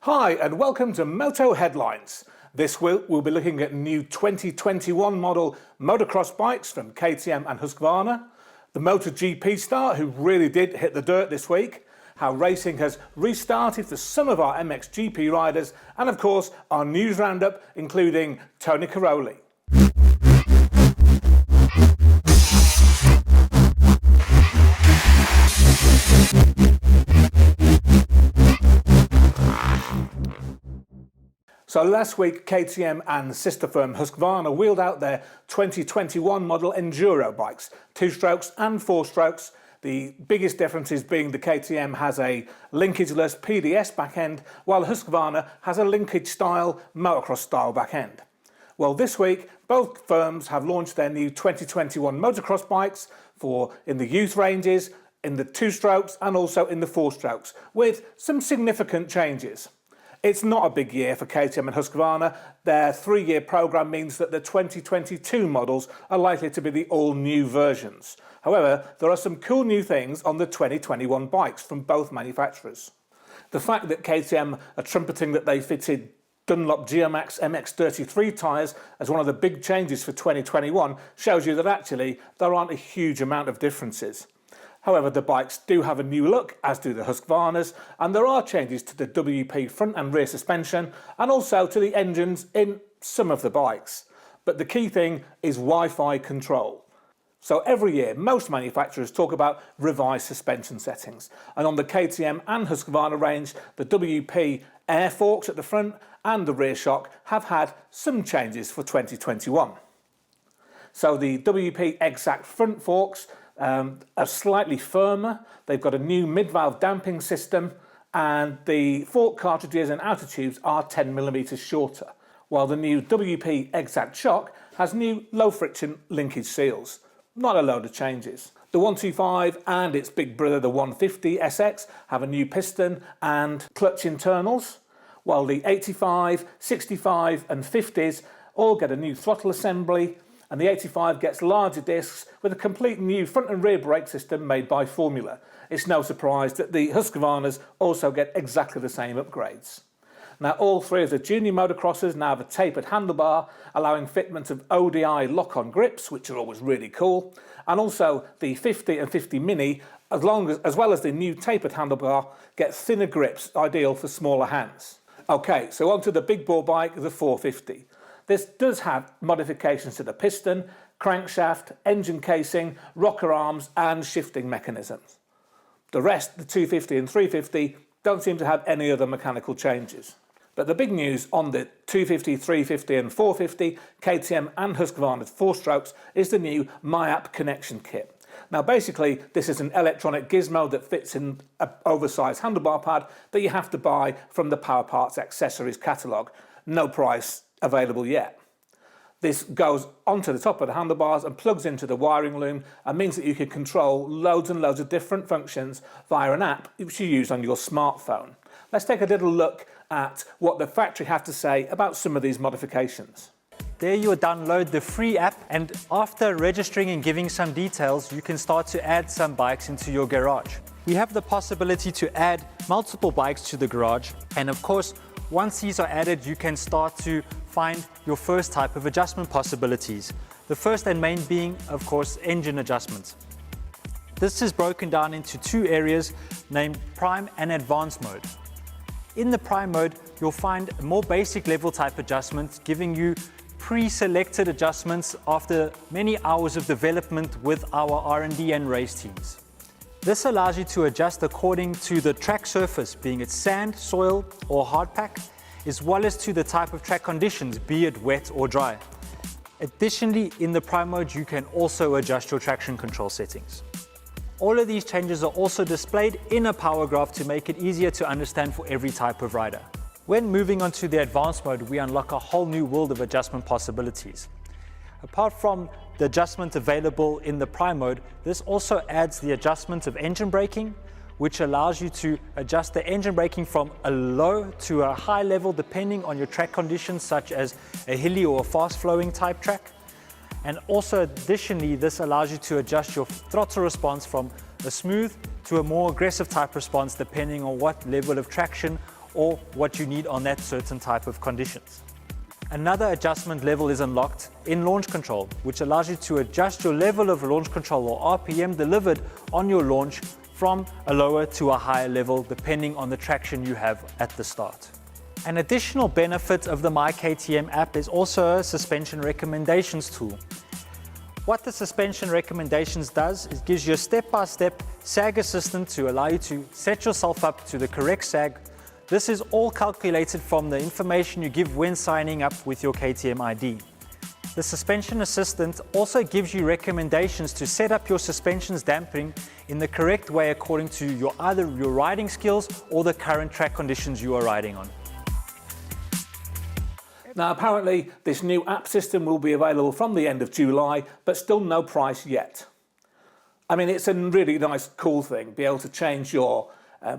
Hi and welcome to MotoHeadLINES. This week we'll be looking at new 2021 model motocross bikes from KTM and Husqvarna, the MotoGP start who really did hit the dirt this week, how racing has restarted for some of our MXGP riders, and of course our news roundup including Tony Caroli. So last week, KTM and sister firm Husqvarna wheeled out their 2021 model Enduro bikes, 2-strokes and 4-strokes. The biggest differences being the KTM has a linkageless PDS back end, while Husqvarna has a linkage style, motocross style back end. Well, this week, both firms have launched their new 2021 motocross bikes in the youth ranges, in the 2-strokes and also in the 4-strokes, with some significant changes. It's not a big year for KTM and Husqvarna. Their 3-year programme means that the 2022 models are likely to be the all-new versions. However, there are some cool new things on the 2021 bikes from both manufacturers. The fact that KTM are trumpeting that they fitted Dunlop Geomax MX33 tyres as one of the big changes for 2021 shows you that actually there aren't a huge amount of differences. However, the bikes do have a new look, as do the Husqvarnas, and there are changes to the WP front and rear suspension and also to the engines in some of the bikes. But the key thing is Wi-Fi control. So every year, most manufacturers talk about revised suspension settings. And on the KTM and Husqvarna range, the WP air forks at the front and the rear shock have had some changes for 2021. So the WP Exact front forks are slightly firmer, they've got a new mid-valve damping system, and the fork cartridges and outer tubes are 10mm shorter, while the new WP Exact shock has new low-friction linkage seals. Not a load of changes. The 125 and its big brother, the 150 SX, have a new piston and clutch internals, while the 85, 65 and 50s all get a new throttle assembly, and the 85 gets larger discs with a complete new front and rear brake system made by Formula. It's no surprise that the Husqvarnas also get exactly the same upgrades. Now, all three of the junior motocrossers now have a tapered handlebar, allowing fitment of ODI lock-on grips, which are always really cool, and also the 50 and 50 Mini, as well as the new tapered handlebar, get thinner grips, ideal for smaller hands. Okay, so on to the big bore bike, the 450. This does have modifications to the piston, crankshaft, engine casing, rocker arms and shifting mechanisms. The rest, the 250 and 350, don't seem to have any other mechanical changes. But the big news on the 250, 350 and 450, KTM and Husqvarna's 4-strokes is the new MyApp connection kit. Now basically this is an electronic gizmo that fits in an oversized handlebar pad that you have to buy from the Power Parts Accessories catalogue. No price available yet. This goes onto the top of the handlebars and plugs into the wiring loom and means that you can control loads and loads of different functions via an app which you use on your smartphone. Let's take a little look at what the factory have to say about some of these modifications. There you'll download the free app, and after registering and giving some details, you can start to add some bikes into your garage. We have the possibility to add multiple bikes to the garage, and of course, once these are added, you can start to find your first type of adjustment possibilities. The first and main being, of course, engine adjustments. This is broken down into two areas named Prime and Advanced mode. In the Prime mode, you'll find a more basic level type adjustments, giving you pre-selected adjustments after many hours of development with our R&D and race teams. This allows you to adjust according to the track surface, being it sand, soil or hard pack, as well as to the type of track conditions, be it wet or dry. Additionally, in the Prime mode, you can also adjust your traction control settings. All of these changes are also displayed in a power graph to make it easier to understand for every type of rider. When moving on to the Advanced mode, we unlock a whole new world of adjustment possibilities. Apart from the adjustment available in the Prime mode, this also adds the adjustment of engine braking, which allows you to adjust the engine braking from a low to a high level depending on your track conditions, such as a hilly or a fast flowing type track. And also additionally, this allows you to adjust your throttle response from a smooth to a more aggressive type response depending on what level of traction or what you need on that certain type of conditions. Another adjustment level is unlocked in launch control, which allows you to adjust your level of launch control or RPM delivered on your launch from a lower to a higher level depending on the traction you have at the start. An additional benefit of the My KTM app is also a suspension recommendations tool. What the suspension recommendations does is gives you a step-by-step sag assistant to allow you to set yourself up to the correct sag. This is all calculated from the information you give when signing up with your KTM ID. The suspension assistant also gives you recommendations to set up your suspension's damping in the correct way according to either your riding skills or the current track conditions you are riding on. Now apparently this new app system will be available from the end of July, but still no price yet. I mean, it's a really nice, cool thing, be able to change your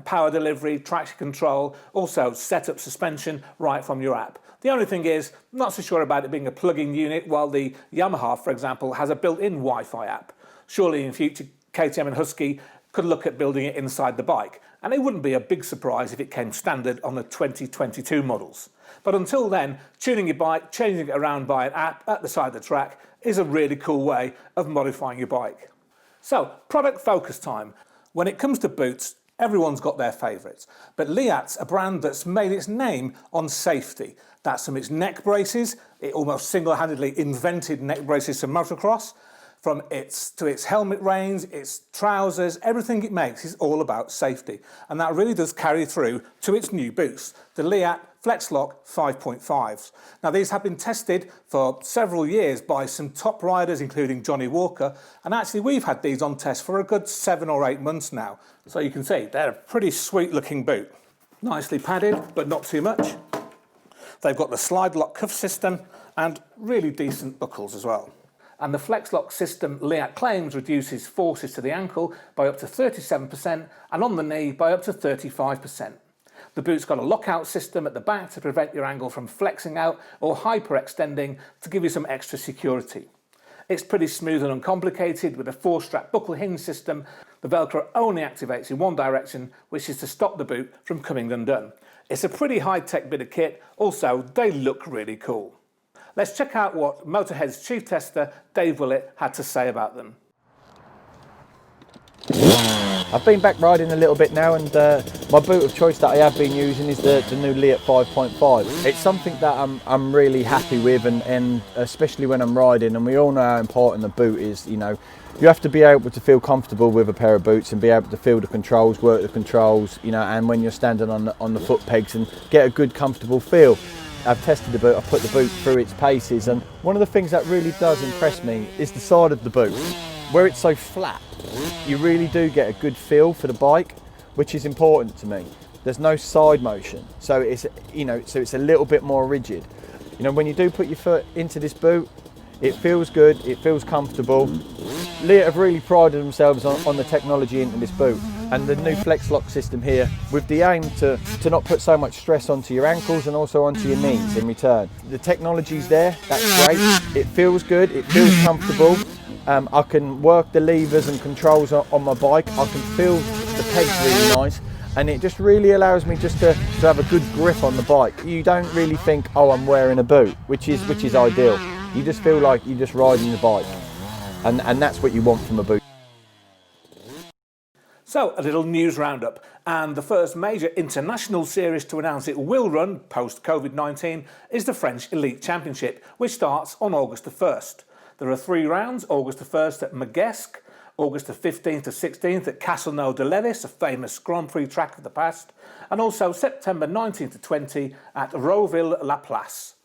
power delivery, traction control, also set up suspension right from your app. The only thing is, I'm not so sure about it being a plug-in unit, while the Yamaha, for example, has a built-in Wi-Fi app. Surely in future, KTM and Husky could look at building it inside the bike, and it wouldn't be a big surprise if it came standard on the 2022 models. But until then, tuning your bike, changing it around by an app at the side of the track is a really cool way of modifying your bike. So, product focus time. When it comes to boots, everyone's got their favourites, but Leatt's a brand that's made its name on safety. That's from its neck braces. It almost single-handedly invented neck braces for motocross. From its helmet range, its trousers, everything it makes is all about safety. And that really does carry through to its new boots, the Leatt FlexLock 5.5s. Now these have been tested for several years by some top riders, including Johnny Walker, and actually we've had these on test for a good 7 or 8 months now. So you can see they're a pretty sweet looking boot. Nicely padded, but not too much. They've got the slide lock cuff system and really decent buckles as well. And the FlexLock system, Leatt claims, reduces forces to the ankle by up to 37% and on the knee by up to 35%. The boot's got a lockout system at the back to prevent your ankle from flexing out or hyperextending to give you some extra security. It's pretty smooth and uncomplicated with a 4-strap buckle hinge system. The Velcro only activates in one direction, which is to stop the boot from coming undone. It's a pretty high-tech bit of kit. Also, they look really cool. Let's check out what MotorHead's chief tester, Dave Willett, had to say about them. I've been back riding a little bit now, and my boot of choice that I have been using is the new Leatt 5.5. It's something that I'm really happy with, and especially when I'm riding, and we all know how important the boot is. You know, you have to be able to feel comfortable with a pair of boots and be able to feel the controls, work the controls, you know, and when you're standing on the foot pegs and get a good comfortable feel. I've tested the boot, I've put the boot through its paces, and one of the things that really does impress me is the side of the boot. Where it's so flat, you really do get a good feel for the bike, which is important to me. There's no side motion, so it's a little bit more rigid. You know, when you do put your foot into this boot, it feels good, it feels comfortable. Leatt have really prided themselves on the technology into this boot, and the new FlexLock system here, with the aim to not put so much stress onto your ankles and also onto your knees in return. The technology's there, that's great. It feels good, it feels comfortable. I can work the levers and controls on my bike. I can feel the pegs really nice, and it just really allows me just to have a good grip on the bike. You don't really think, oh, I'm wearing a boot, which is ideal. You just feel like you're just riding the bike, and that's what you want from a boot. So, a little news roundup, and the first major international series to announce it will run post-COVID-19 is the French Elite Championship, which starts on August the 1st. There are 3 rounds, August the 1st at Moguesque, August the 15th to 16th at Castelnau-de-Levis, a famous Grand Prix track of the past, and also September 19th to 20 at Roville-la-Place.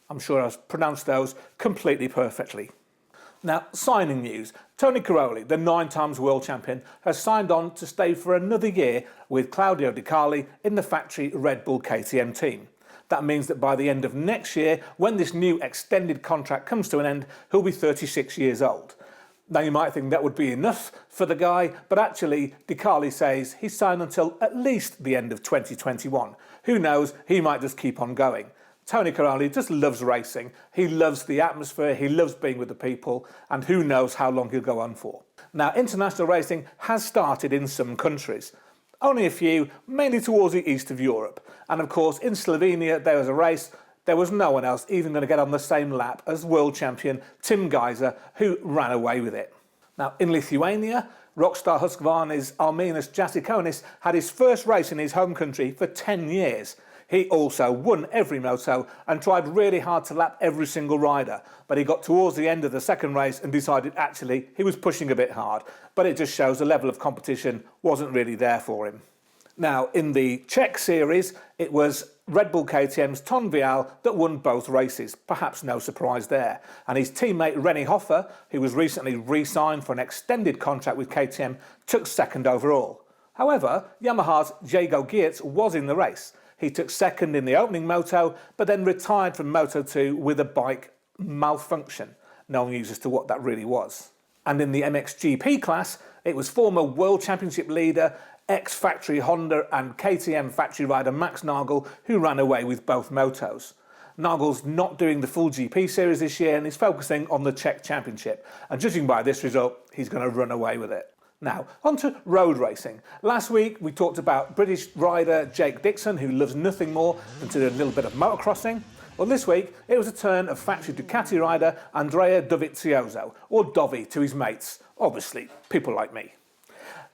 I'm sure I've pronounced those completely perfectly. Now, signing news. Tony Caroli, the 9-times world champion, has signed on to stay for another year with Claudio Di Carli in the factory Red Bull KTM team. That means that by the end of next year, when this new extended contract comes to an end, he'll be 36 years old. Now you might think that would be enough for the guy, but actually Di Carli says he's signed until at least the end of 2021. Who knows, he might just keep on going. Tony Caroli just loves racing, he loves the atmosphere, he loves being with the people, and who knows how long he'll go on for. Now, international racing has started in some countries. only a few, mainly towards the east of Europe. And of course, in Slovenia, there was a race. There was no one else even going to get on the same lap as world champion Tim Geiser, who ran away with it. Now, in Lithuania, rockstar Husqvarna's Arminas Jasikonis had his first race in his home country for 10 years. He also won every moto and tried really hard to lap every single rider, but he got towards the end of the second race and decided actually he was pushing a bit hard, but it just shows the level of competition wasn't really there for him. Now, in the Czech series, it was Red Bull KTM's Ton Vial that won both races, perhaps no surprise there. And his teammate Rennie Hoffer, who was recently re-signed for an extended contract with KTM, took second overall. However, Yamaha's Jago Geertz was in the race. He took second in the opening moto, but then retired from Moto2 with a bike malfunction. No news as to what that really was. And in the MXGP class, it was former World Championship leader, ex-factory Honda and KTM factory rider Max Nagel who ran away with both motos. Nagel's not doing the full GP series this year and is focusing on the Czech Championship. And judging by this result, he's going to run away with it. Now, on to road racing. Last week, we talked about British rider Jake Dixon, who loves nothing more than to do a little bit of motocrossing. Well, this week, it was a turn of factory Ducati rider Andrea Dovizioso, or Dovi to his mates, obviously, people like me.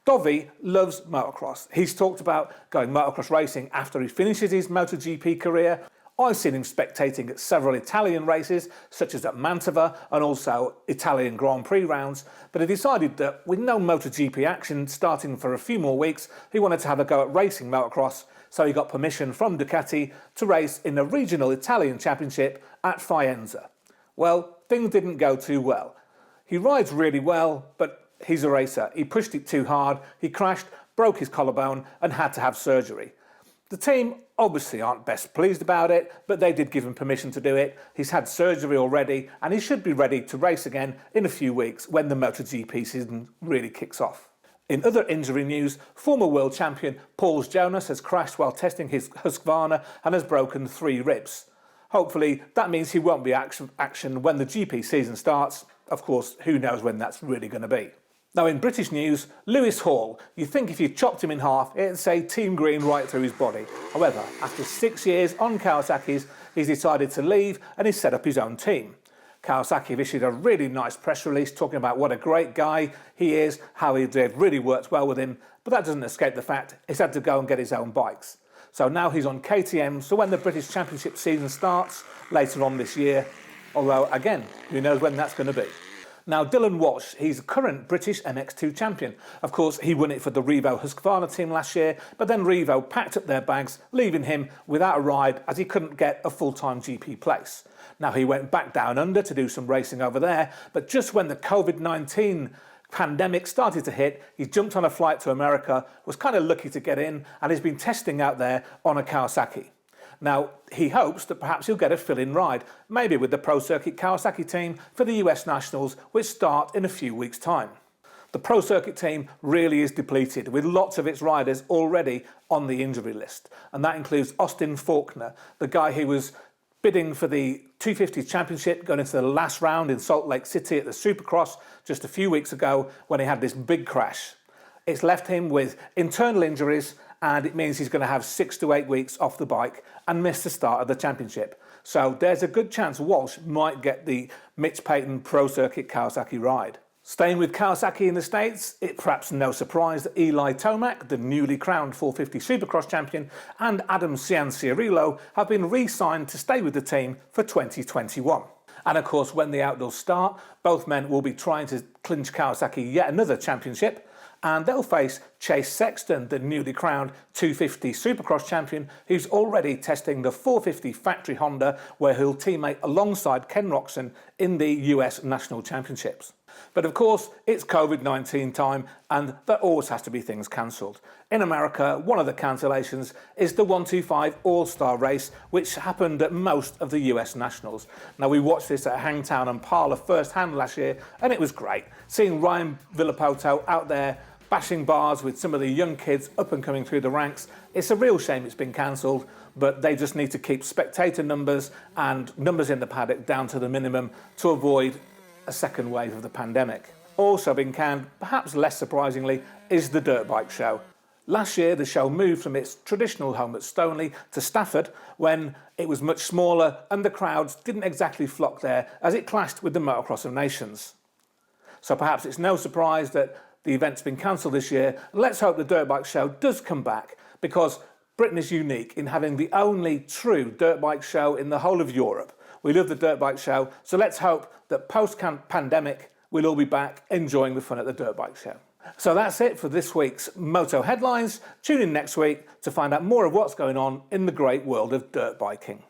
Dovi loves motocross. He's talked about going motocross racing after he finishes his MotoGP career. I've seen him spectating at several Italian races, such as at Mantova and also Italian Grand Prix rounds, but he decided that with no MotoGP action starting for a few more weeks, he wanted to have a go at racing motocross, so he got permission from Ducati to race in the regional Italian championship at Faenza. Well, things didn't go too well. He rides really well, but he's a racer. He pushed it too hard, he crashed, broke his collarbone and had to have surgery. The team obviously aren't best pleased about it, but they did give him permission to do it. He's had surgery already and he should be ready to race again in a few weeks when the MotoGP season really kicks off. In other injury news, former world champion Paul Jonas has crashed while testing his Husqvarna and has broken 3 ribs. Hopefully that means he won't be action when the GP season starts. Of course, who knows when that's really going to be. Now in British news, Lewis Hall. You'd think if you chopped him in half, it'd say Team Green right through his body. However, after 6 years on Kawasaki's, he's decided to leave and he's set up his own team. Kawasaki have issued a really nice press release talking about what a great guy he is, how they've really worked well with him, but that doesn't escape the fact he's had to go and get his own bikes. So now he's on KTM, so when the British Championship season starts later on this year, although again, who knows when that's going to be. Now, Dylan Walsh, he's the current British MX2 champion. Of course, he won it for the Revo Husqvarna team last year, but then Revo packed up their bags, leaving him without a ride as he couldn't get a full-time GP place. Now, he went back down under to do some racing over there, but just when the COVID-19 pandemic started to hit, he jumped on a flight to America, was kind of lucky to get in, and he's been testing out there on a Kawasaki. Now, he hopes that perhaps he'll get a fill-in ride, maybe with the Pro Circuit Kawasaki team for the US Nationals, which start in a few weeks' time. The Pro Circuit team really is depleted, with lots of its riders already on the injury list. And that includes Austin Faulkner, the guy who was bidding for the 250 Championship, going into the last round in Salt Lake City at the Supercross just a few weeks ago when he had this big crash. It's left him with internal injuries, and it means he's going to have 6 to 8 weeks off the bike and miss the start of the championship. So there's a good chance Walsh might get the Mitch Payton Pro Circuit Kawasaki ride. Staying with Kawasaki in the States, it's perhaps no surprise that Eli Tomac, the newly crowned 450 Supercross champion, and Adam Cianciarillo have been re-signed to stay with the team for 2021. And of course, when the outdoors start, both men will be trying to clinch Kawasaki yet another championship, and they'll face Chase Sexton, the newly crowned 250 Supercross champion, who's already testing the 450 factory Honda, where he'll teammate alongside Ken Roczen in the US National Championships. But of course, it's COVID-19 time, and there always has to be things cancelled. In America, one of the cancellations is the 125 All-Star race, which happened at most of the US Nationals. Now, we watched this at Hangtown and Parlour firsthand last year, and it was great. Seeing Ryan Villapoto out there bashing bars with some of the young kids up and coming through the ranks. It's a real shame it's been cancelled, but they just need to keep spectator numbers and numbers in the paddock down to the minimum to avoid a second wave of the pandemic. Also being canned, perhaps less surprisingly, is the dirt bike show. Last year, the show moved from its traditional home at Stoneleigh to Stafford when it was much smaller and the crowds didn't exactly flock there as it clashed with the Motocross of Nations. So perhaps it's no surprise that the event's been cancelled this year. Let's hope the Dirt Bike Show does come back, because Britain is unique in having the only true dirt bike show in the whole of Europe. We love the Dirt Bike Show, so let's hope that post-pandemic we'll all be back enjoying the fun at the Dirt Bike Show. So that's it for this week's Moto Headlines. Tune in next week to find out more of what's going on in the great world of dirt biking.